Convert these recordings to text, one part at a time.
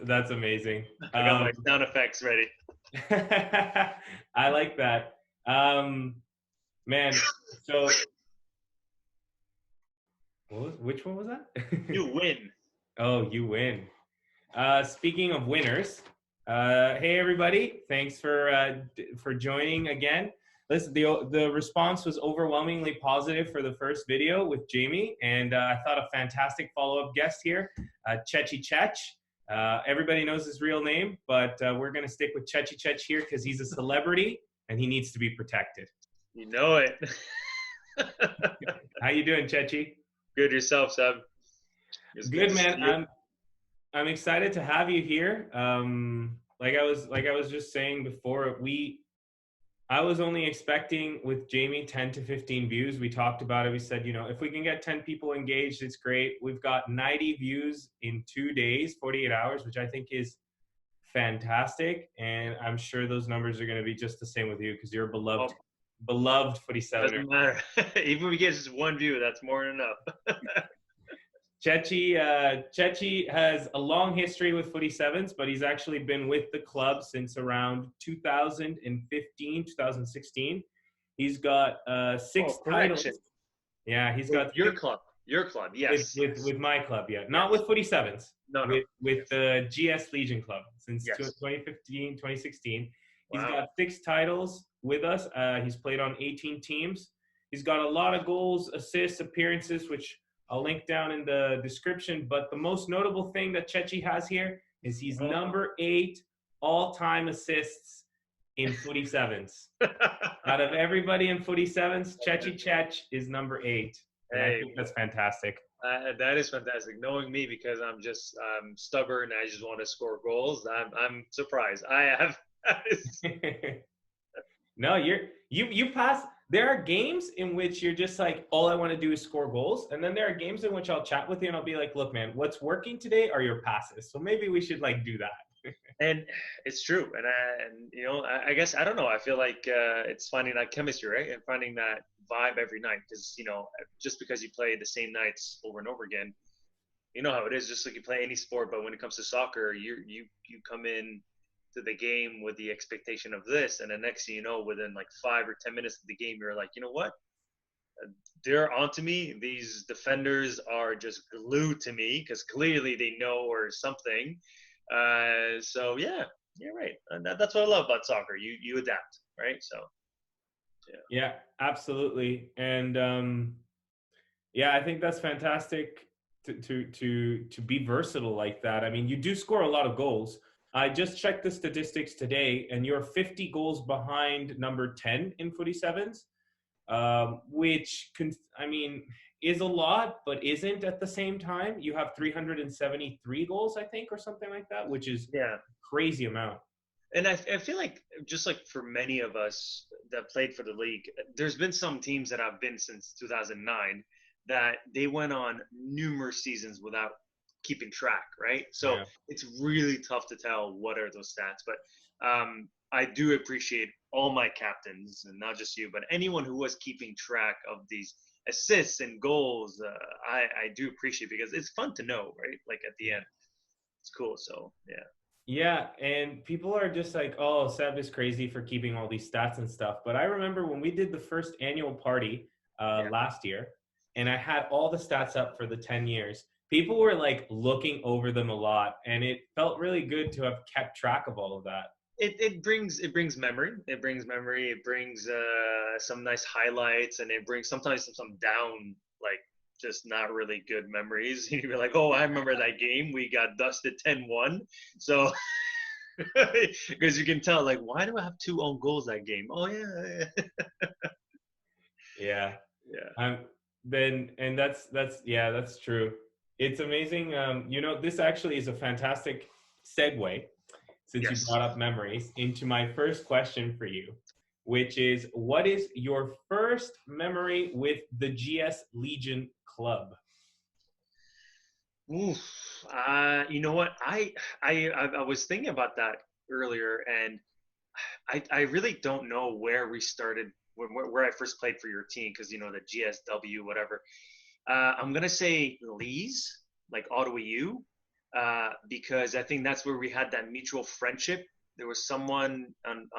That's amazing. I got my sound effects ready. I like that. Man, so which one was that? You win. Oh, you win. Speaking of winners, hey everybody! Thanks for joining again. Listen, the response was overwhelmingly positive for the first video with Jamie, and I thought a fantastic follow-up guest here, Chechi Chech. Everybody knows his real name, but we're gonna stick with Chechi Chech here because he's a celebrity and he needs to be protected. You know it. How you doing, Chechi? Good yourself, Seb. Good, man. I'm excited to have you here. Like I was just saying before, I was only expecting with Jamie 10 to 15 views. We talked about it. We said, if we can get 10 people engaged, it's great. We've got 90 views in 2 days, 48 hours, which I think is fantastic. And I'm sure those numbers are going to be just the same with you because you're a beloved Footy Sevens. Doesn't matter. Even if we get just one view, that's more than enough. Chechi has a long history with Footy Sevens, but he's actually been with the club since around 2015, 2016. He's got 6 titles. Yeah, he's got your club. Your club, yes. With my club, yeah. Not with Footy Sevens. No. With the GS Legion Club since 2015, 2016. He's got 6 titles with us. He's played on 18 teams. He's got a lot of goals, assists, appearances, which I'll link down in the description. But the most notable thing that Chechi has here is he's number 8 all-time assists in Footy Sevens. Out of everybody in Footy Sevens, Chechi Chech is number 8. And I think that's fantastic. That is fantastic. Knowing me, because I'm stubborn. I just want to score goals. I'm surprised. I have. No, you pass. There are games in which you're just like, all I want to do is score goals. And then there are games in which I'll chat with you and I'll be like, look, man, what's working today are your passes. So maybe we should do that. And it's true. And I guess, I don't know. I feel like it's finding that chemistry, right? And finding that vibe every night. Because, just because you play the same nights over and over again, you know how it is. Just like you play any sport. But when it comes to soccer, you come in to the game with the expectation of this, and the next thing you know, within 5 or 10 minutes of the game, you're like, you know what, they're onto me. These defenders are just glued to me because clearly they know or something. So yeah, you're right, and that's what I love about soccer. You adapt, right? So yeah, absolutely. And yeah, I think that's fantastic to be versatile like that. I mean, you do score a lot of goals. I just checked the statistics today, and you're 50 goals behind number 10 in Footy Sevens, which, is a lot, but isn't at the same time. You have 373 goals, I think, or something like that, which is a crazy amount. And I feel like, just like for many of us that played for the league, there's been some teams that have been since 2009 that they went on numerous seasons without keeping track, right? So it's really tough to tell what are those stats. But I do appreciate all my captains, and not just you, but anyone who was keeping track of these assists and goals. I do appreciate, because it's fun to know, right? Like at the end, it's cool. So yeah, and people are just like, oh, Seb is crazy for keeping all these stats and stuff. But I remember when we did the first annual party last year, and I had all the stats up for the 10 years. People were looking over them a lot, and it felt really good to have kept track of all of that. It brings memory. It brings some nice highlights, and it brings sometimes some down, just not really good memories. You'd be like, oh, I remember that game. We got dusted 10-1. So, because you can tell, why do I have 2 own goals that game? Oh, yeah. That's true. It's amazing. This actually is a fantastic segue, since you brought up memories, into my first question for you, which is, what is your first memory with the GS Legion Club? Oof. You know what? I was thinking about that earlier, and I really don't know where we started, where I first played for your team, because the GSW, whatever. I'm gonna say Lee's, Ottawa U. because I think that's where we had that mutual friendship. There was someone on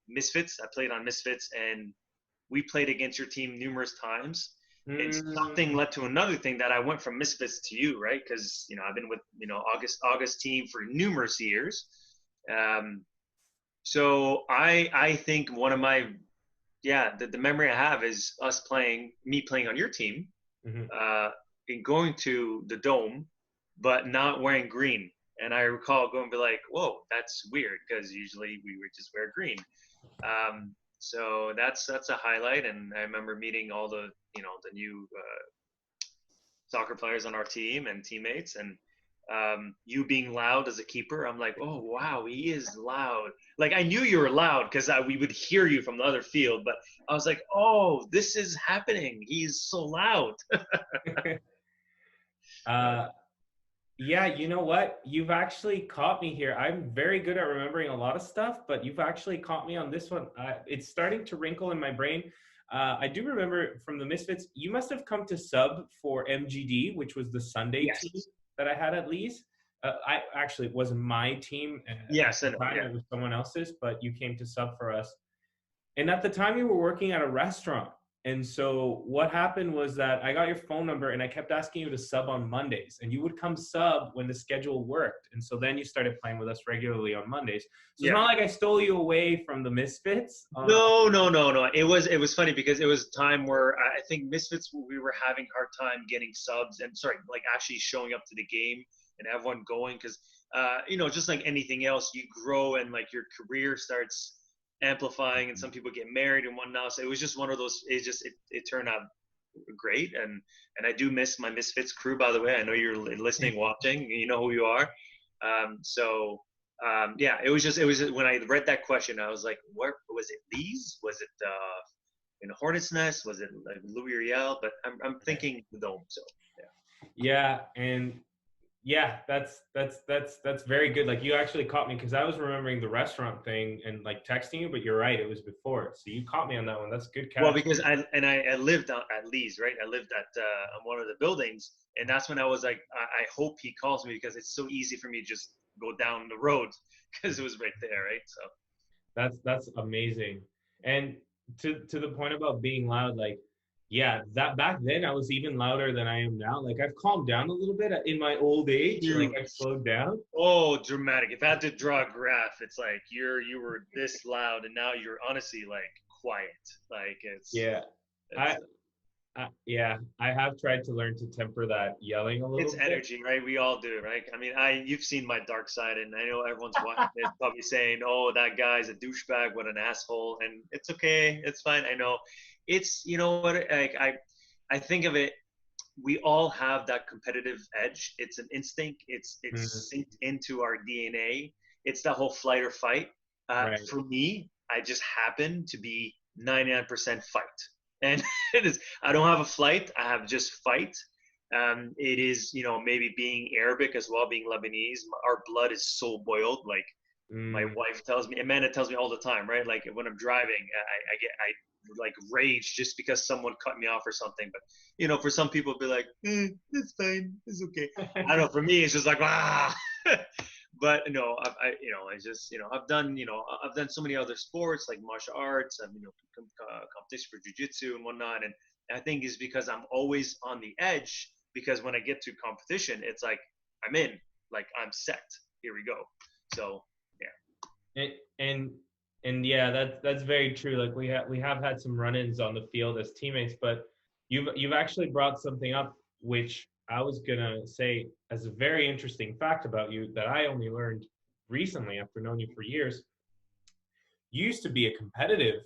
Misfits. I played on Misfits, and we played against your team numerous times. And something led to another thing that I went from Misfits to you, right? Because I've been with August team for numerous years. So I think one of my the memory I have is me playing on your team, and going to the Dome, but not wearing green. And I recall going and be like, whoa, that's weird, because usually we would just wear green. So that's a highlight. And I remember meeting all the new soccer players on our team and teammates, and you being loud as a keeper. I'm like, oh wow, he is loud. Like, I knew you were loud because we would hear you from the other field, but I was like, oh, this is happening. He's so loud. Yeah, you know what? You've actually caught me here. I'm very good at remembering a lot of stuff, but you've actually caught me on this one. It's starting to wrinkle in my brain. I do remember from the Misfits, you must have come to sub for MGD, which was the Sunday team that I had at Lee's. It wasn't my team. Yes, it was someone else's, but you came to sub for us. And at the time, you were working at a restaurant. And so what happened was that I got your phone number and I kept asking you to sub on Mondays, and you would come sub when the schedule worked. And so then you started playing with us regularly on Mondays. So it's not like I stole you away from the Misfits. No. It was funny because it was time where I think Misfits, we were having a hard time getting subs and actually showing up to the game and everyone going. Cause, just like anything else, you grow and like your career starts amplifying, and some people get married and whatnot. So it was just one of those. It turned out great, and I do miss my Misfits crew. By the way, I know you're listening, watching. You know who you are. It was just when I read that question, I was like, "Where was it? Lee's? Was it in Hornets Nest? Was it like Louis Riel?" But I'm thinking the Dome. So yeah, and. Yeah, that's very good. Like, you actually caught me because I was remembering the restaurant thing and like texting you, but you're right, it was before. So you caught me on that one. That's good catch. Well, because I lived at Lee's, right? I lived at on one of the buildings, and that's when I was like, I hope he calls me, because it's so easy for me to just go down the road because it was right there, right? So that's amazing. And to the point about being loud, like, yeah, that back then I was even louder than I am now. Like, I've calmed down a little bit in my old age. Like, I've slowed down. Oh, dramatic. If I had to draw a graph, it's like you were this loud, and now you're honestly like quiet. Like, it's I have tried to learn to temper that yelling a little bit. It's energy, right? We all do, right? I mean, you've seen my dark side, and I know everyone's watching this, probably saying, "Oh, that guy's a douchebag, what an asshole," and it's okay, it's fine. I know. It's, you know what, like, I think of it, we all have that competitive edge. It's an instinct. It's synced into our DNA. It's that whole flight or fight. Right. For me, I just happen to be 99% fight, and it is. I don't have a flight. I have just fight. It is, maybe being Arabic as well, being Lebanese. Our blood is so boiled. Like, my wife tells me, Amanda tells me all the time, right? Like, when I'm driving, I like rage just because someone cut me off or something. But for some people, it'll be like, it's fine, it's okay. I don't know. For me, it's just like, ah. But I've done so many other sports like martial arts, and competition for jiu-jitsu and whatnot. And I think it's because I'm always on the edge, because when I get to competition, it's like I'm in, like I'm set. Here we go. So yeah. And yeah, that's very true. Like, we have had some run-ins on the field as teammates, but you've actually brought something up, which I was gonna say as a very interesting fact about you that I only learned recently after knowing you for years. You used to be a competitive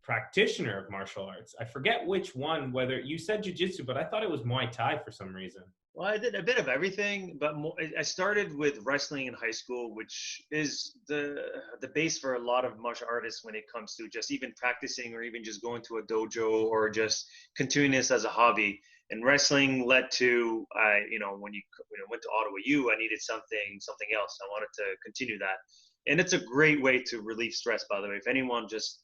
practitioner of martial arts. I forget which one, whether you said jiu-jitsu, but I thought it was Muay Thai for some reason. Well, I did a bit of everything, but I started with wrestling in high school, which is the base for a lot of martial artists when it comes to just even practicing, or even just going to a dojo, or just continuing this as a hobby. And wrestling led to, when you went to Ottawa U, I needed something else. I wanted to continue that. And it's a great way to relieve stress, by the way. If anyone just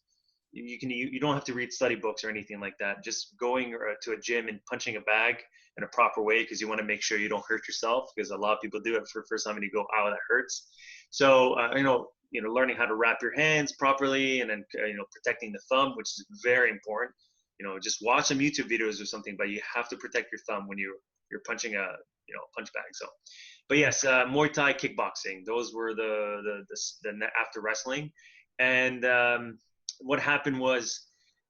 you don't have to read study books or anything like that. Just going to a gym and punching a bag in a proper way, because you want to make sure you don't hurt yourself, because a lot of people do it for the first time and you go, oh, that hurts. So learning how to wrap your hands properly, and then protecting the thumb, which is very important. Just watch some YouTube videos or something, but you have to protect your thumb when you're punching a punch bag. So, but yes, Muay Thai, kickboxing, those were the after wrestling. And what happened was,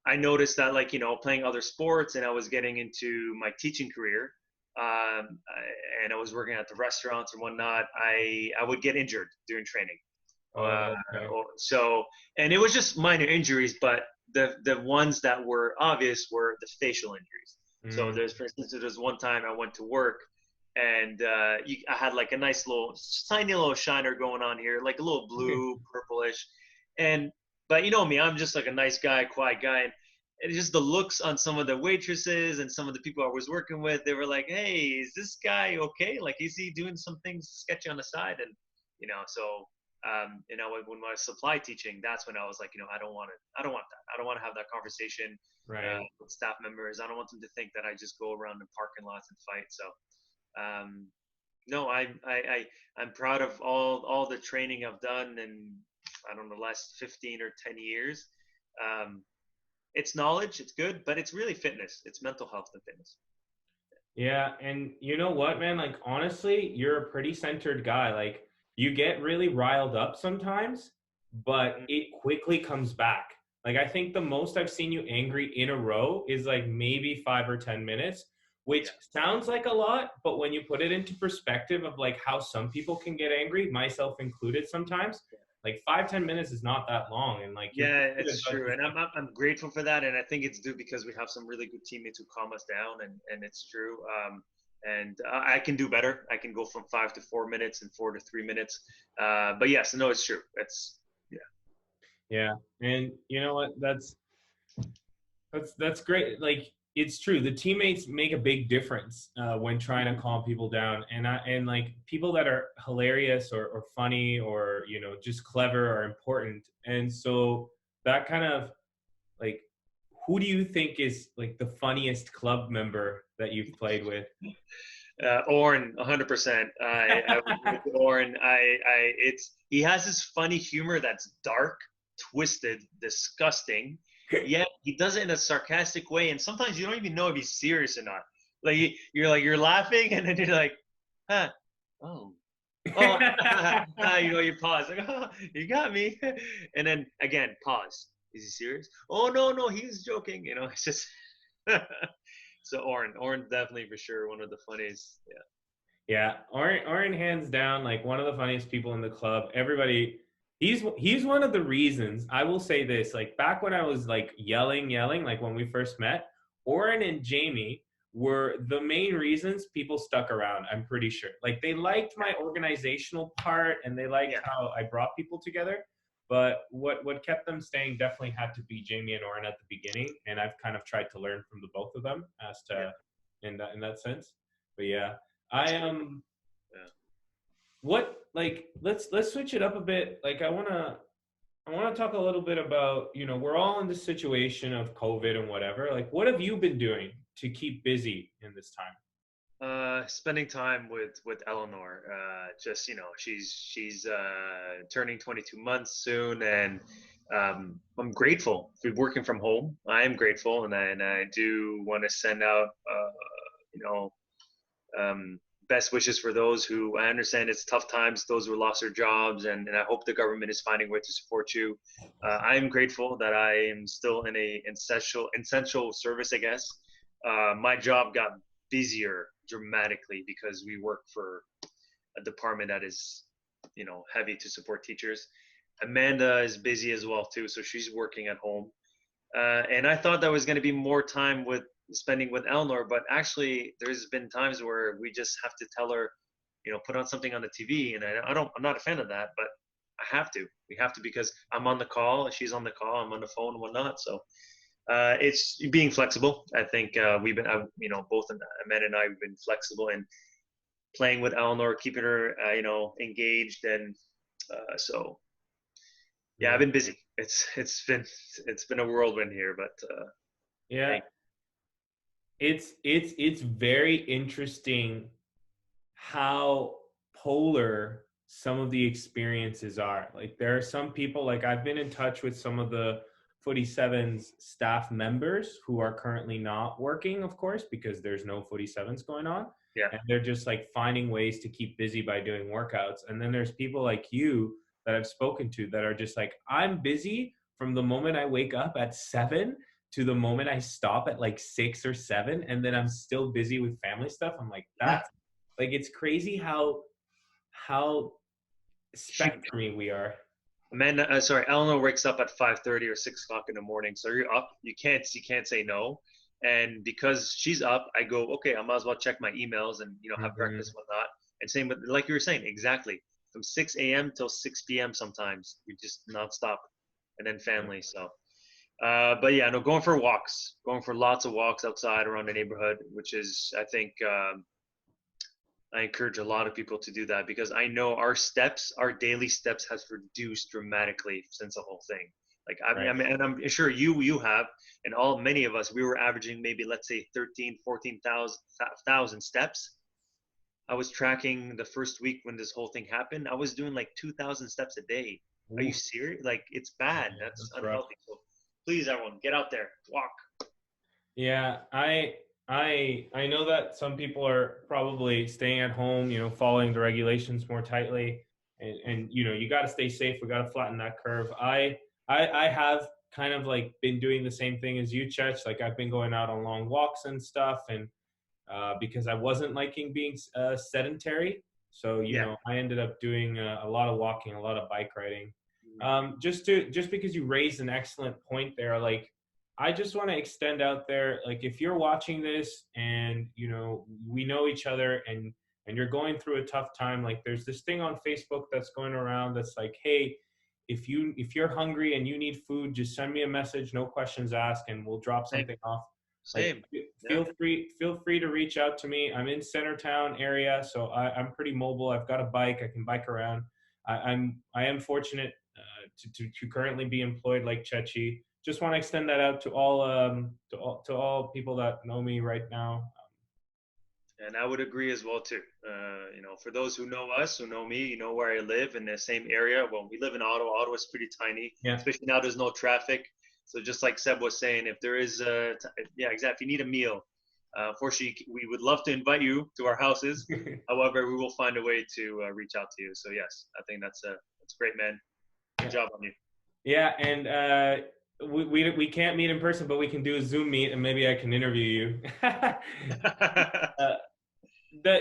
I noticed that, like, playing other sports, and I was getting into my teaching career, and I was working at the restaurants and whatnot, I would get injured during training. Okay. So, and it was just minor injuries, but the ones that were obvious were the facial injuries. So for instance, there's one time I went to work, and I had like a nice tiny little shiner going on here, like a little blue, purplish. But you know me, I'm just like a nice guy, quiet guy. And it's just the looks on some of the waitresses and some of the people I was working with. They were like, hey, is this guy okay? Like, is he doing some things sketchy on the side? And, so, when I was supply teaching, that's when I was like, I don't want that. I don't want to have that conversation with staff members. I don't want them to think that I just go around in parking lots and fight. So, no, I'm proud of all the training I've done, and I don't know, the last 15 or 10 years. It's knowledge, it's good, but it's really fitness. It's mental health and fitness. Yeah, and you know what, man? Like, honestly, you're a pretty centered guy. Like, you get really riled up sometimes, but it quickly comes back. Like, I think the most I've seen you angry in a row is like maybe 5 or 10 minutes, which sounds like a lot, but when you put it into perspective of like how some people can get angry, myself included sometimes, like 5-10 minutes is not that long. And like, it's true. And I'm grateful for that. And I think it's due because we have some really good teammates who calm us down, and it's true. And I can do better. I can go from 5 to 4 minutes and 4 to 3 minutes. But yes, no, it's true. Yeah. And you know what? That's great. Like, it's true. The teammates make a big difference when trying to calm people down, and like people that are hilarious or funny or just clever are important. And so that kind of like, who do you think is like the funniest club member that you've played with? Oren, 100%. I with Oren. He has this funny humor that's dark, twisted, disgusting. Yeah, he does it in a sarcastic way, and sometimes you don't even know if he's serious or not. Like you're laughing, and then you're like, huh, oh, you pause, like, oh, you got me, and then again, pause. Is he serious? Oh no, he's joking. It's just. So Oren definitely for sure one of the funniest. Yeah, Oren hands down, like one of the funniest people in the club. Everybody. He's one of the reasons, I will say this, like back when I was like yelling, like when we first met, Oren and Jamie were the main reasons people stuck around, I'm pretty sure. Like they liked my organizational part, and they liked how I brought people together. But what kept them staying definitely had to be Jamie and Oren at the beginning. And I've kind of tried to learn from the both of them as to in that sense. But yeah, what, like, let's switch it up a bit. Like I want to talk a little bit about, we're all in this situation of COVID and whatever. Like, what have you been doing to keep busy in this time? Spending time with Eleanor. Just she's turning 22 months soon, and I'm grateful for working from home. I am grateful, and I do want to send out best wishes for those who, I understand it's tough times, those who lost their jobs, and I hope the government is finding a way to support you. I am grateful that I am still in a essential service, I guess. My job got busier dramatically because we work for a department that is, heavy to support teachers. Amanda is busy as well too, so she's working at home. And I thought that was going to be more time spending with Eleanor, but actually there's been times where we just have to tell her, put on something on the TV, and I'm not a fan of that, but we have to, because I'm on the call, she's on the call, I'm on the phone and whatnot. So it's being flexible. I think we've been, both Amanda and I have been flexible in playing with Eleanor, keeping her, engaged, and so Yeah, I've been busy. It's been a whirlwind here, but yeah, it's very interesting how polar some of the experiences are. Like there are some people, like I've been in touch with some of the Footy Sevens staff members who are currently not working, of course, because there's no Footy Sevens going on. yeah, And they're just like finding ways to keep busy by doing workouts. And then there's people like you that I've spoken to that are just like, I'm busy from the moment I wake up at 7 to the moment I stop at like 6 or 7, and then I'm still busy with family stuff. I'm like, yeah. that's like, it's crazy how spectrumy we are. Amanda, sorry, Eleanor wakes up at 5:30 or 6 o'clock in the morning. So you're up. You can't say no. And because she's up, I go, okay, I might as well check my emails and have breakfast, whatnot. And same with, like you were saying, exactly from 6 a.m. till 6 p.m. Sometimes we just nonstop, and then family. So, but yeah, no, going for walks, going for lots of walks outside around the neighborhood, which is, I think, I encourage a lot of people to do that because I know our daily steps has reduced dramatically since the whole thing. Like I mean, and I'm sure you have, and many of us, we were averaging maybe, let's say 13, 14,000 steps. I was tracking the first week when this whole thing happened. I was doing like 2,000 steps a day. Are you serious? Like, it's bad. That's unhealthy. So please, everyone, get out there, walk. Yeah, I know that some people are probably staying at home, following the regulations more tightly, and you got to stay safe. We got to flatten that curve. I have kind of like been doing the same thing as you, Chech. Like I've been going out on long walks and stuff, and because I wasn't liking being sedentary, so I ended up doing a lot of walking, a lot of bike riding. Just because you raised an excellent point there, like I just want to extend out there, like if you're watching this and we know each other and you're going through a tough time, like there's this thing on Facebook that's going around that's like, hey, if you're hungry and you need food, just send me a message, no questions asked, and we'll drop something off. Same. Like, feel free to reach out to me. I'm in Centertown area, so I'm pretty mobile. I've got a bike. I can bike around. I am fortunate to currently be employed like Chechi. Just want to extend that out to all people that know me right now. And I would agree as well too. For those who know us, who know me, where I live in the same area. Well, we live in Ottawa. Ottawa's pretty tiny, especially now. There's no traffic, so just like Seb was saying, if there is, exactly. If you need a meal, unfortunately, we would love to invite you to our houses. However, we will find a way to reach out to you. So yes, I think that's great, man. Good job on you. Yeah, and we can't meet in person, but we can do a Zoom meet, and maybe I can interview you.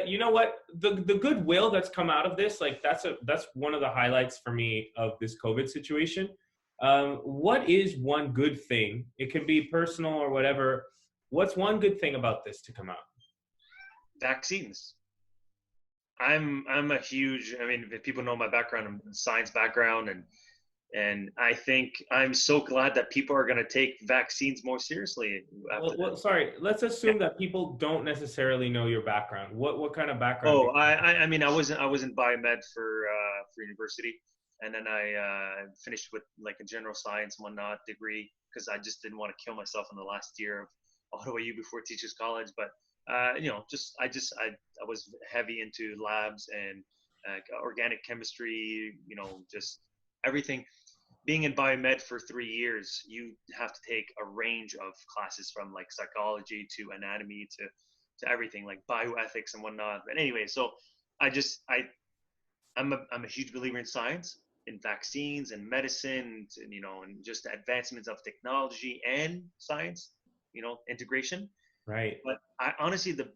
You know what, the goodwill that's come out of this, like that's one of the highlights for me of this COVID situation. What is one good thing? It can be personal or whatever. What's one good thing about this to come out? Vaccines. I'm a huge, if people know my background, I'm a science background, and I think I'm so glad that people are going to take vaccines more seriously. Well, sorry, let's assume that people don't necessarily know your background. What kind of background? Oh, I was in biomed for university, and then I finished with like a general science and whatnot degree because I just didn't want to kill myself in the last year of Ottawa U before Teachers College. But I was heavy into labs and organic chemistry, just everything. Being in biomed for 3 years, you have to take a range of classes from like psychology to anatomy to everything like bioethics and whatnot. But anyway, so I'm a huge believer in science, in vaccines and medicine, and just the advancements of technology and science, integration. Right. But I honestly, the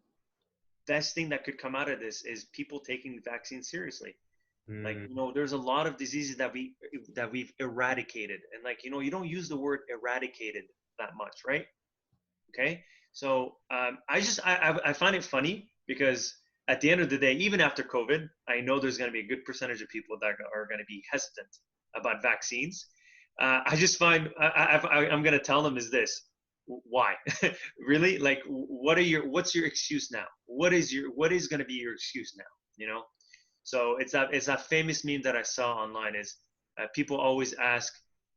best thing that could come out of this is people taking the vaccine seriously. Like, there's a lot of diseases that we've eradicated, and like, you don't use the word eradicated that much, right? Okay. So I find it funny because at the end of the day, even after COVID, I know there's going to be a good percentage of people that are going to be hesitant about vaccines. I just find I'm going to tell them is this. Why? Really? Like, what's your excuse now? What is going to be your excuse now? So it's that famous meme that I saw online is people always ask,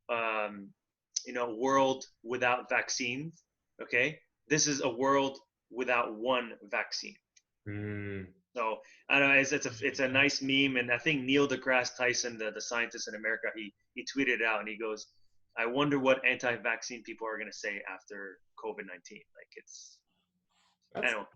world without vaccines. Okay, this is a world without one vaccine. So I don't know. It's a nice meme, and I think Neil deGrasse Tyson, the scientist in America, he tweeted it out, and he goes, "I wonder what anti-vaccine people are going to say after COVID-19." Like I don't know.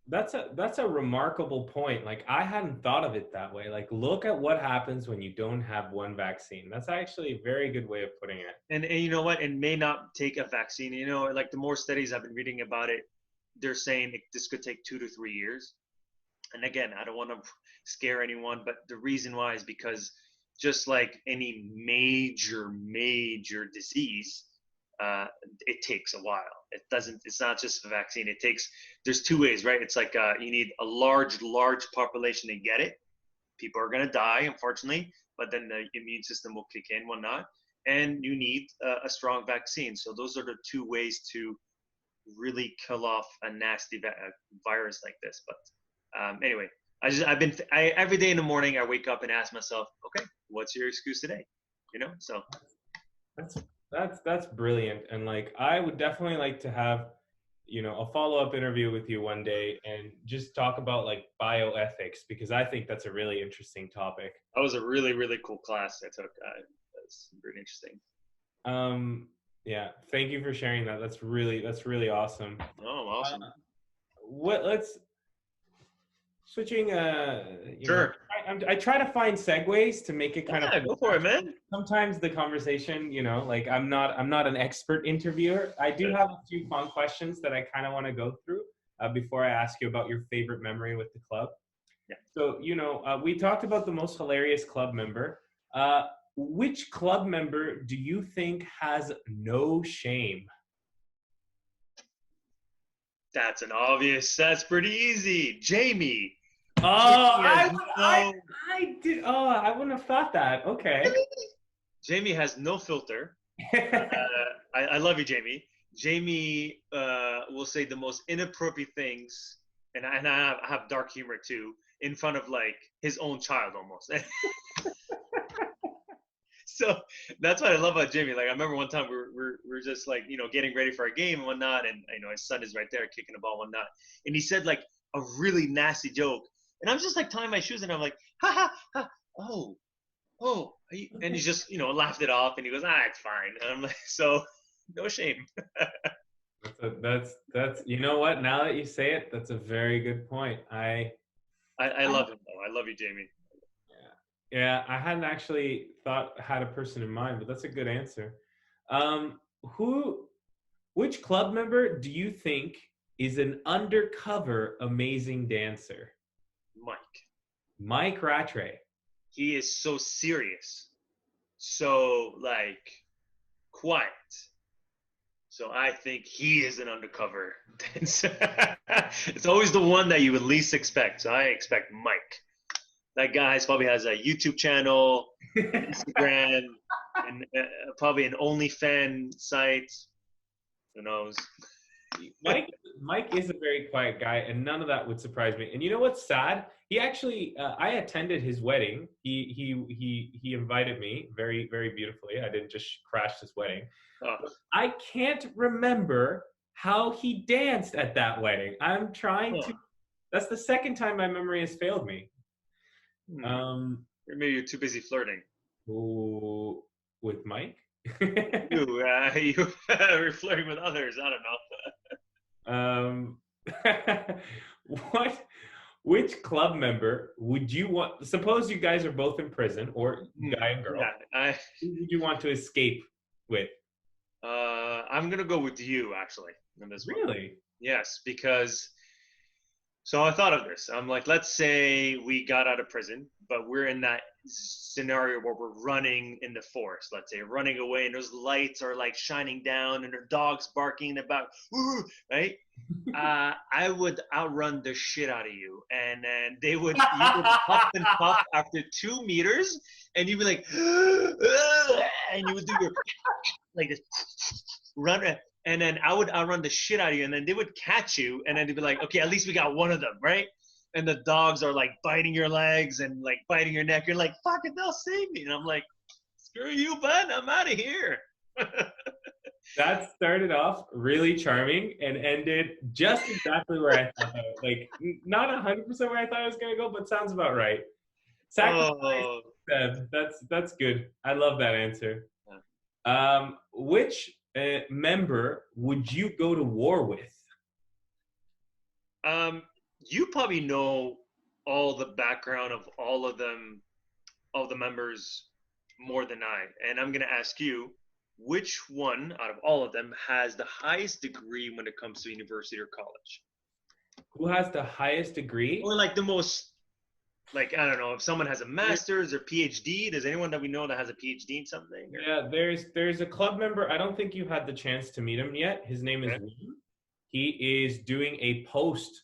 That's a remarkable point. Like, I hadn't thought of it that way. Like, look at what happens when you don't have one vaccine. That's actually a very good way of putting it. And you know what? It may not take a vaccine. Like the more studies I've been reading about it, they're saying this could take 2 to 3 years. And again, I don't want to scare anyone, but the reason why is because just like any major disease, it takes a while. It's not just a vaccine. There's 2 ways, right? It's like you need a large population to get it. People are going to die, unfortunately, but then the immune system will kick in, whatnot. And you need a strong vaccine. So those are the 2 ways to really kill off a nasty virus like this. But anyway, every day in the morning I wake up and ask myself, okay, what's your excuse today? So that's brilliant. And like, I would definitely like to have, a follow-up interview with you one day and just talk about like bioethics, because I think that's a really interesting topic. That was a really, really cool class I took. That's really interesting. Yeah. Thank you for sharing that. That's really awesome. Oh, awesome. Switching, sure. I try to find segues to make it kind of. Go for it, man. Sometimes the conversation, like I'm not an expert interviewer. I do have a few fun questions that I kind of want to go through before I ask you about your favorite memory with the club. Yeah. So, we talked about the most hilarious club member. Which club member do you think has no shame? That's pretty easy. Jamie. Oh, I wouldn't have thought that. Okay. Jamie has no filter. I love you, Jamie. Jamie will say the most inappropriate things, and I have dark humor too, in front of like his own child almost. So that's what I love about Jamie. Like, I remember one time we're just like, getting ready for a game and whatnot, and his son is right there kicking the ball and whatnot, and he said like a really nasty joke, and I'm just like tying my shoes, and I'm like, ha ha ha, oh, and he just laughed it off, and he goes, it's fine, and I'm like, so no shame. That's you know what? Now that you say it, that's a very good point. I love him though. I love you, Jamie. Yeah, I hadn't actually had a person in mind, but that's a good answer. Which club member do you think is an undercover amazing dancer? Mike Rattray. He is so serious, so like quiet. So I think he is an undercover dancer. It's always the one that you would least expect. So I expect Mike. That guy probably has a YouTube channel, Instagram, and probably an OnlyFans site. Who knows? Mike is a very quiet guy, and none of that would surprise me. And you know what's sad? He actually, I attended his wedding. He invited me very, very beautifully. I didn't just crash his wedding. Oh. I can't remember how he danced at that wedding. I'm trying to. That's the second time my memory has failed me. Maybe you're too busy flirting. With Mike? you were flirting with others. I don't know. Which club member would you want? Suppose you guys are both in prison, or guy and girl. Yeah, who would you want to escape with? I'm gonna go with you actually. In this really? One. Yes, because. So I thought of this. I'm like, let's say we got out of prison, but we're in that scenario where we're running in the forest, let's say, running away, and those lights are like shining down, and there are dogs barking about, right? I would outrun the shit out of you, and then you would puff and puff after 2 meters, and you'd be like, and you would do your like this, run. And then I would outrun the shit out of you, and then they would catch you, and then they'd be like, okay, at least we got one of them, right? And the dogs are like biting your legs and like biting your neck. You're like, fuck it, they'll save me. And I'm like, Screw you, bud. I'm out of here. That started off really charming and ended just exactly where I thought. Like not 100% where I thought I was gonna go, but sounds about right. Sacrifice. Oh. That's good. I love that answer. Which member would you go to war with? You probably know all the background of all of them, all the members, more than I. And I'm gonna ask you, which one out of all of them has the highest degree when it comes to university or college? Who has the highest degree? Or like the most, like, I don't know, if someone has a master's or PhD, does anyone that we know that has a PhD in something? Or? Yeah, there's a club member. I don't think you've had the chance to meet him yet. His name is Wim. He is doing a post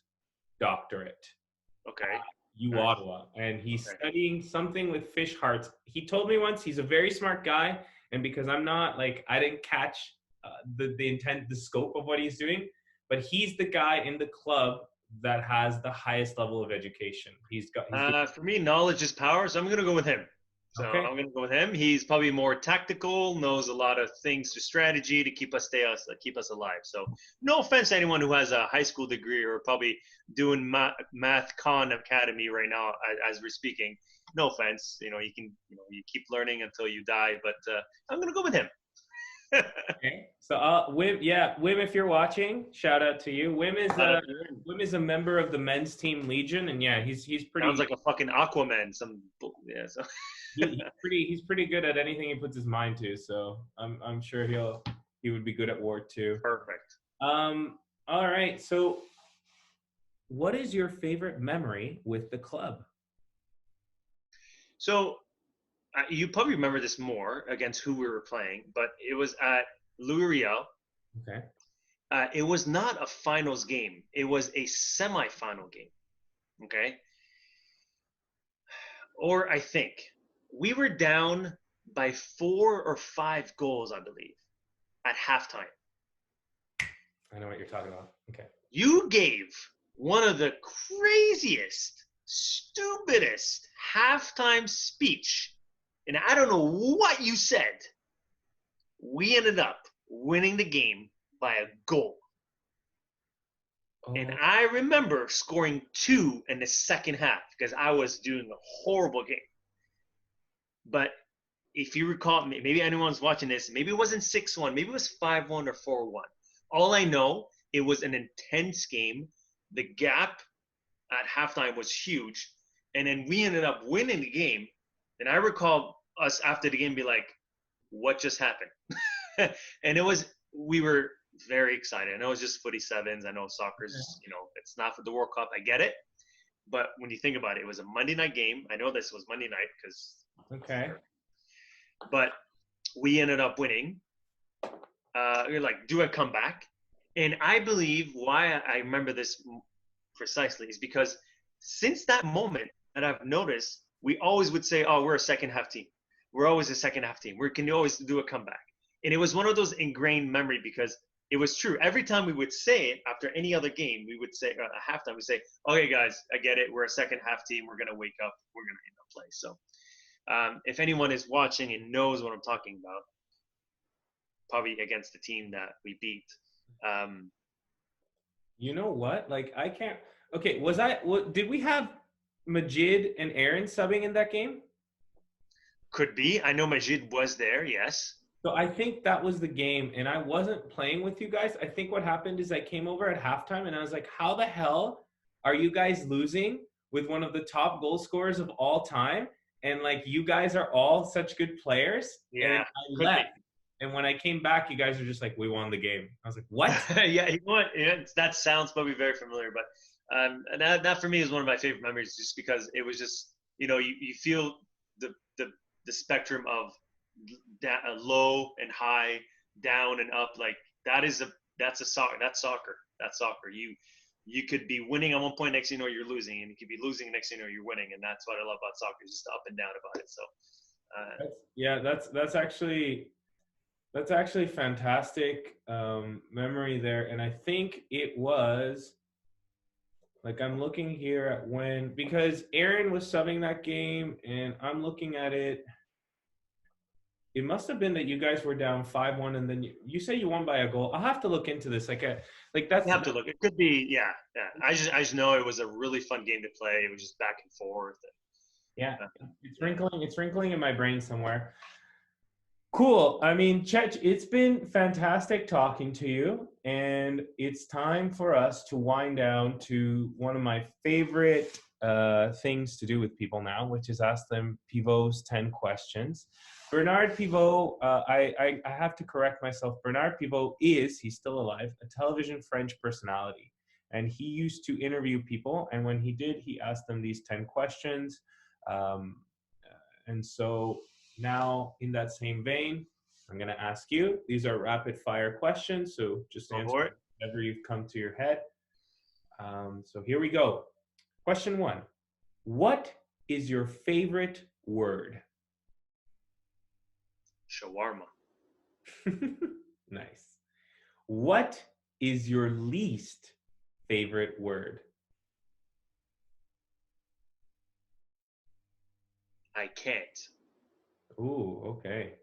doctorate. Okay. Ottawa, and he's studying something with fish hearts. He told me once he's a very smart guy, and because I'm not like I didn't catch the intent, the scope of what he's doing, but he's the guy in the club that has the highest level of education. He's for me, knowledge is power, so I'm gonna go with him. So okay. I'm gonna go with him. He's probably more tactical, knows a lot of things to strategy to keep us alive. So no offense to anyone who has a high school degree or probably doing math con academy right now as we're speaking. No offense, you keep learning until you die. But I'm gonna go with him. Okay. So Wim, if you're watching, shout out to you. Wim is a member of the men's team Legion, and yeah, he's pretty. Sounds like a fucking Aquaman. So. He's pretty good at anything he puts his mind to. So I'm sure he would be good at war too. Perfect. All right. So, what is your favorite memory with the club? So. You probably remember this more against who we were playing, but it was at Louis Riel. Okay. It was not a finals game. It was a semifinal game. Okay. Or I think we were down by 4 or 5 goals, I believe, at halftime. I know what you're talking about. Okay. You gave one of the craziest, stupidest halftime speech. And I don't know what you said. We ended up winning the game by a goal. Oh. And I remember scoring 2 in the second half because I was doing a horrible game. But if you recall, maybe anyone's watching this, maybe it wasn't 6-1, maybe it was 5-1 or 4-1. All I know, it was an intense game. The gap at halftime was huge. And then we ended up winning the game. And I recall us after the game be like, what just happened? And we were very excited. I know it's just Footy Sevens. I know soccer's, it's not for the World Cup. I get it. But when you think about it, it was a Monday night game. I know this was Monday night because. Okay. But we ended up winning. You're like, do a comeback. And I believe why I remember this precisely is because since that moment that I've noticed, we always would say, oh, we're a second half team. We're always a second half team. We can always do a comeback. And it was one of those ingrained memory because it was true. Every time we would say it after any other game, we would say at halftime, we say, okay, guys, I get it. We're a second half team. We're going to wake up. We're going to end up play. So if anyone is watching and knows what I'm talking about, probably against the team that we beat. You know what? Like, I can't. Okay, did we have Majid and Aaron subbing in that game? Could be. I know Majid was there, yes. So I think that was the game, and I wasn't playing with you guys. I think what happened is I came over at halftime, and I was like, how the hell are you guys losing with one of the top goal scorers of all time? And, like, you guys are all such good players. Yeah. And I left. And when I came back, you guys were just like, we won the game. I was like, what? Yeah, you know what? That sounds probably very familiar, but and that for me is one of my favorite memories just because it was just, you feel the spectrum of low and high, down and up. Like that's soccer. That's soccer. You could be winning at one point, next thing you know you're losing, and you could be losing next thing you know you're winning, and that's what I love about soccer, is just the up and down about it. So that's actually fantastic memory there. And I think it was, like, I'm looking here at because Aaron was subbing that game, and I'm looking at it. it must have been that you guys were down 5-1, and then you say you won by a goal. I'll have to look into this. That's. You have to look. It could be, yeah. I just know it was a really fun game to play. It was just back and forth. Yeah, it's wrinkling. It's wrinkling in my brain somewhere. Cool. I mean, Chech, it's been fantastic talking to you, and it's time for us to wind down to one of my favorite things to do with people now, which is ask them Pivot's 10 questions. Bernard Pivot, I have to correct myself. Bernard Pivot he's still alive, a television French personality. And he used to interview people, and when he did, he asked them these 10 questions. And so now, in that same vein, I'm going to ask you. These are rapid fire questions, so just answer whatever you've come to your head. So here we go. Question 1. What is your favorite word? Shawarma. Nice. What is your least favorite word? I can't. Ooh, okay.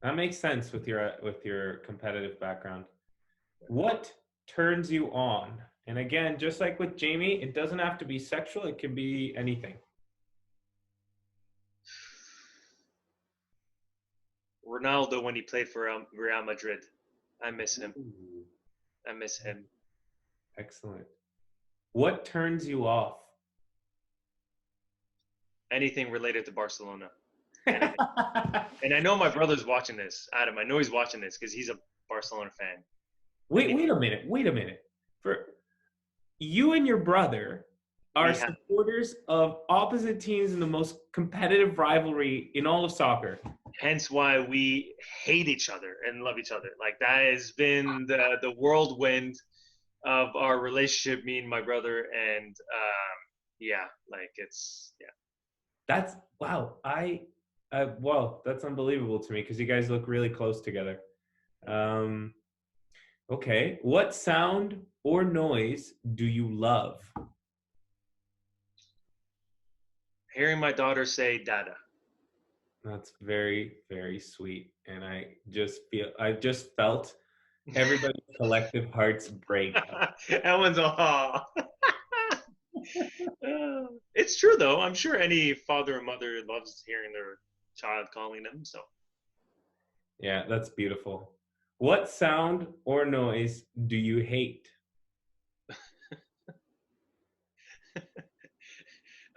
That makes sense with your competitive background. What turns you on? And again, just like with Jamie, it doesn't have to be sexual. It can be anything. Ronaldo when he played for Real Madrid. I miss him. Ooh. I miss him. Excellent. What turns you off? Anything related to Barcelona. And I know my brother's watching this, Adam. I know he's watching this because he's a Barcelona fan. Wait a minute. For you and your brother are supporters of opposite teams in the most competitive rivalry in all of soccer. Hence why we hate each other and love each other. Like that has been the whirlwind of our relationship, me and my brother. And That's wow. Well, that's unbelievable to me because you guys look really close together. Okay. What sound or noise do you love? Hearing my daughter say "dada." That's very, very sweet, and I just felt everybody's collective hearts break. That one's It's true though. I'm sure any father or mother loves hearing their child calling them. So. Yeah, that's beautiful. What sound or noise do you hate?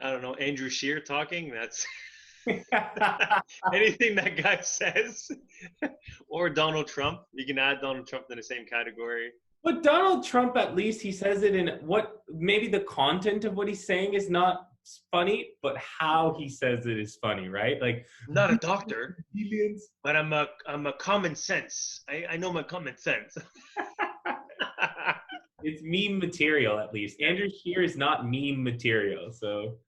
I don't know. Andrew Scheer talking. That's anything that guy says. Or Donald Trump. You can add Donald Trump in the same category. But Donald Trump, at least he says it in what maybe the content of what he's saying is not funny, but how he says it is funny, right? Like, I'm not a doctor, but I'm a common sense. I know my common sense. It's meme material, at least. Andrew Scheer is not meme material, so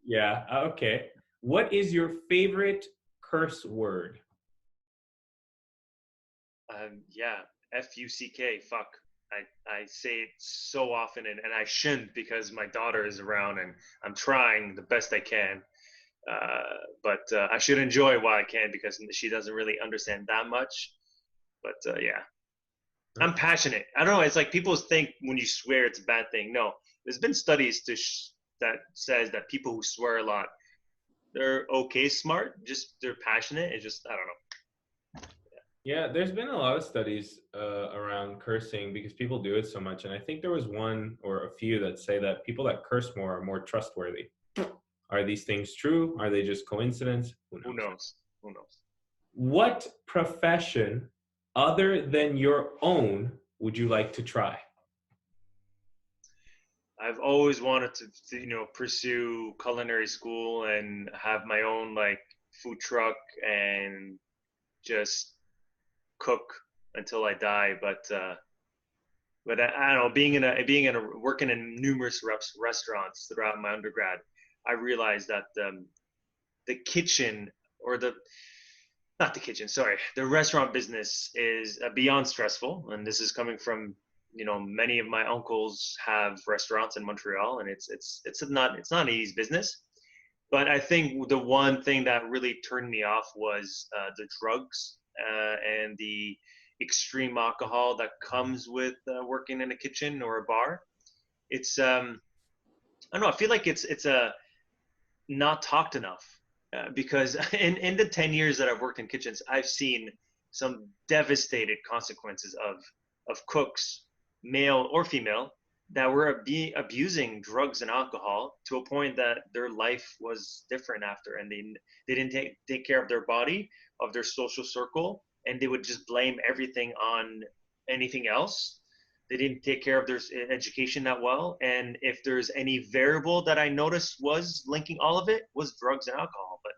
yeah, okay. What is your favorite curse word? F-U-C-K, fuck. I say it so often, and I shouldn't because my daughter is around, and I'm trying the best I can. But I should enjoy it while I can because she doesn't really understand that much. But I'm passionate. I don't know. It's like people think when you swear it's a bad thing. No, there's been studies that says that people who swear a lot, they're okay smart, just they're passionate. It's just, I don't know. Yeah, there's been a lot of studies around cursing because people do it so much. And I think there was one or a few that say that people that curse more are more trustworthy. Are these things true? Are they just coincidence? Who knows? What profession other than your own would you like to try? I've always wanted to pursue culinary school and have my own like food truck and just cook until I die. But I don't know. Working in numerous restaurants throughout my undergrad, I realized that the kitchen or the restaurant business is beyond stressful, and this is coming from many of my uncles have restaurants in Montreal, and it's not an easy business. But I think the one thing that really turned me off was the drugs and the extreme alcohol that comes with working in a kitchen or a bar. It's I don't know. I feel like it's a not talked enough because in the 10 years that I've worked in kitchens, I've seen some devastated consequences of cooks, male or female, that were abusing drugs and alcohol to a point that their life was different after, and they didn't take care of their body, of their social circle, and they would just blame everything on anything else. They didn't take care of their education that well, and if there's any variable that I noticed was linking all of it, was drugs and alcohol. But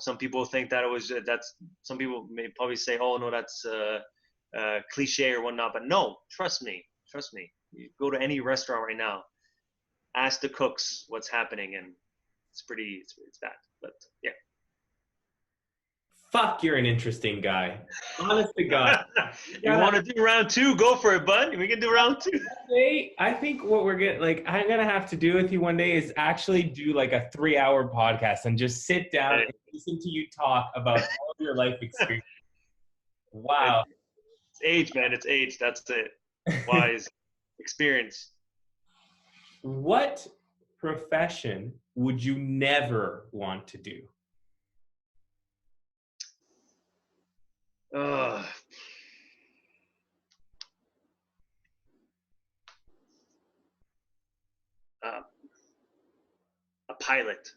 some people think that some people may probably say, oh no, that's cliche or whatnot, but no, trust me. You go to any restaurant right now, ask the cooks what's happening, and it's bad. But yeah. Fuck, you're an interesting guy. Honest to God. You want to do round 2? Go for it, bud. We can do round 2. I think what I'm gonna have to do with you one day is actually do like a 3-hour podcast and just sit down and listen to you talk about all of your life experience. Wow. It's age, man. It's age. That's it. Wise. Experience. What profession would you never want to do? A pilot.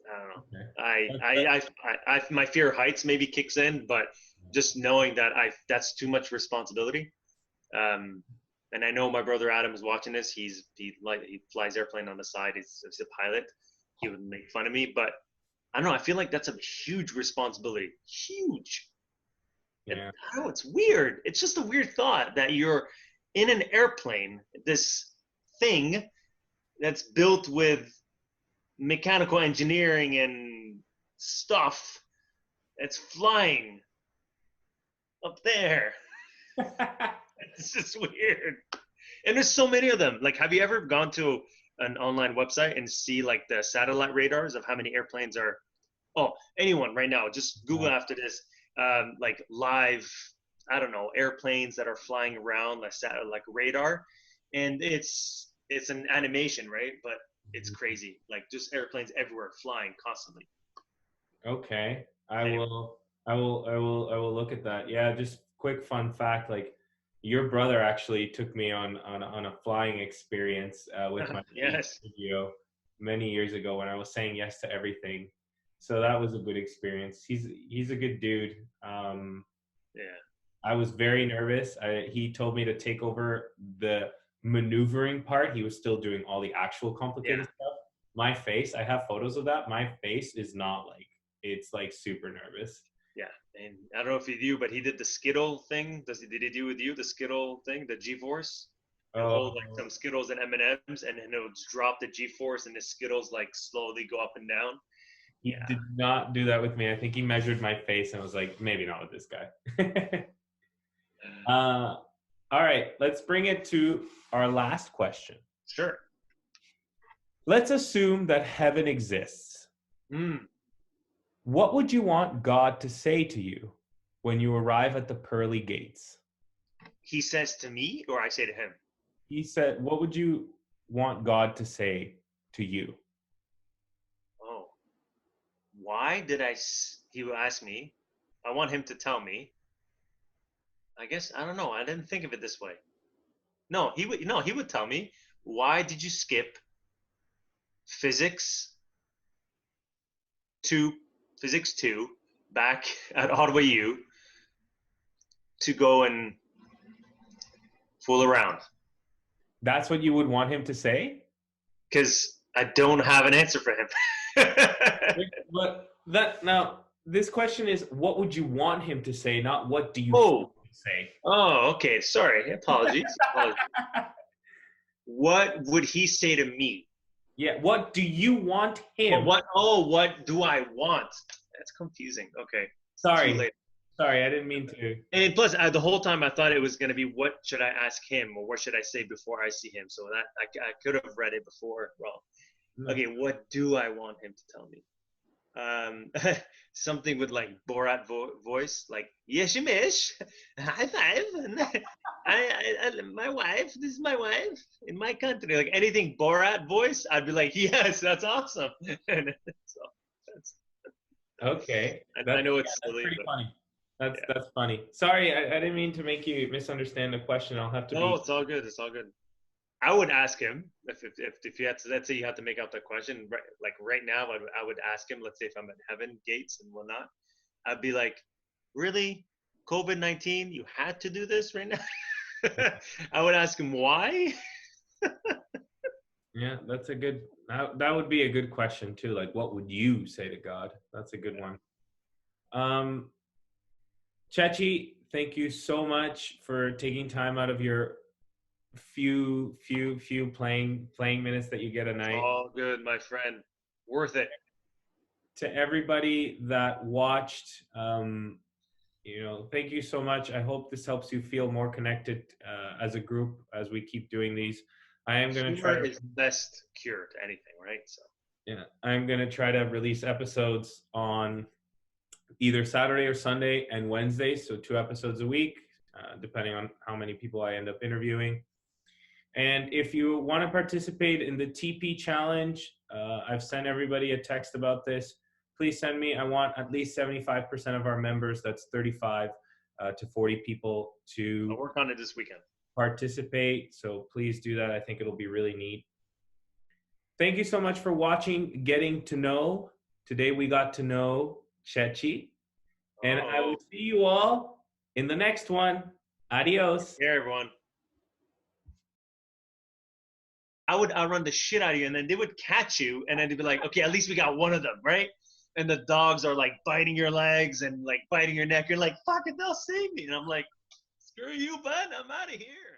I don't know. Okay. I my fear of heights maybe kicks in, but just knowing that that's too much responsibility. And I know my brother Adam is watching this. He flies airplane on the side. He's a pilot. He would make fun of me, but I don't know. I feel like that's a huge responsibility. Huge. Yeah. I don't know. It's weird. It's just a weird thought that you're in an airplane, this thing that's built with mechanical engineering and stuff that's flying up there. It's just weird. And there's so many of them. Like, have you ever gone to an online website and see like the satellite radars of how many airplanes are? Oh, anyone right now, just Google after this, like live, I don't know, airplanes that are flying around like radar. And it's an animation, right? But it's crazy. Like just airplanes everywhere flying constantly. Okay. I will look at that. Yeah, just quick fun fact, like your brother actually took me on a flying experience with my studio many years ago when I was saying yes to everything. So that was a good experience. He's a good dude. I was very nervous. He told me to take over the maneuvering part. He was still doing all the actual complicated stuff. My face, I have photos of that. My face is not like, it's like super nervous. Yeah, and I don't know if he do, but he did the Skittle thing. Did he do with you the Skittle thing, the G-force? Hold like some Skittles and M&Ms, and then it would drop the G-force, and the Skittles like slowly go up and down. He did not do that with me. I think he measured my face and was like, maybe not with this guy. All right, let's bring it to our last question. Sure. Let's assume that heaven exists. What would you want God to say to you when you arrive at the pearly gates? He says to me, or I say to him? He said, what would you want God to say to you? Oh, why did he would ask me. I want him to tell me. I guess, I don't know. I didn't think of it this way. No, he would tell me, why did you skip Physics 2 back at Ottawa U to go and fool around? That's what you would want him to say? Because I don't have an answer for him. But now this question is, what would you want him to say, not what do you say? Oh, okay. Sorry. Apologies. What would he say to me? Yeah, what do you want him? What do I want? That's confusing. Okay. Sorry, I didn't mean to. And plus, the whole time I thought it was going to be, what should I ask him, or what should I say before I see him? So that I could have read it before. Well, Okay, what do I want him to tell me? Something with like Borat voice, like Yeshimish, high five. My wife. This is my wife in my country. Like anything Borat voice, I'd be like, yes, that's awesome. And so that's Okay. I know it's That's silly, pretty but funny. That's yeah. that's funny. Sorry, I didn't mean to make you misunderstand the question. I'll have to No, be. it's all good. It's all good. I would ask him if you had to, let's say you had to make out that question right, like right now, I would ask him. Let's say if I'm at heaven gates and whatnot, I'd be like, really, COVID-19, you had to do this right now. I would ask him why. Yeah, that's a good. That would be a good question too. Like, what would you say to God? That's a good one. Chechi, thank you so much for taking time out of your few playing minutes that you get a night. All good, my friend. Worth it. To everybody that watched, thank you so much. I hope this helps you feel more connected as a group as we keep doing these. I am going to try Humor is the best cure to anything, right? So yeah, I'm going to try to release episodes on either Saturday or Sunday and Wednesday, so 2 episodes a week, depending on how many people I end up interviewing. And if you want to participate in the TP challenge, I've sent everybody a text about this. Please send me. I want at least 75% of our members, that's 35 to 40 people, to I'll work on it this weekend. Participate. So please do that. I think it'll be really neat. Thank you so much for watching Getting to Know. Today we got to know Chechi. And I will see you all in the next one. Adios. Yeah, everyone. I would outrun the shit out of you, and then they would catch you, and then they'd be like, okay, at least we got one of them, right? And the dogs are like biting your legs and like biting your neck. You're like, fuck it, they'll save me. And I'm like, screw you, bud. I'm out of here.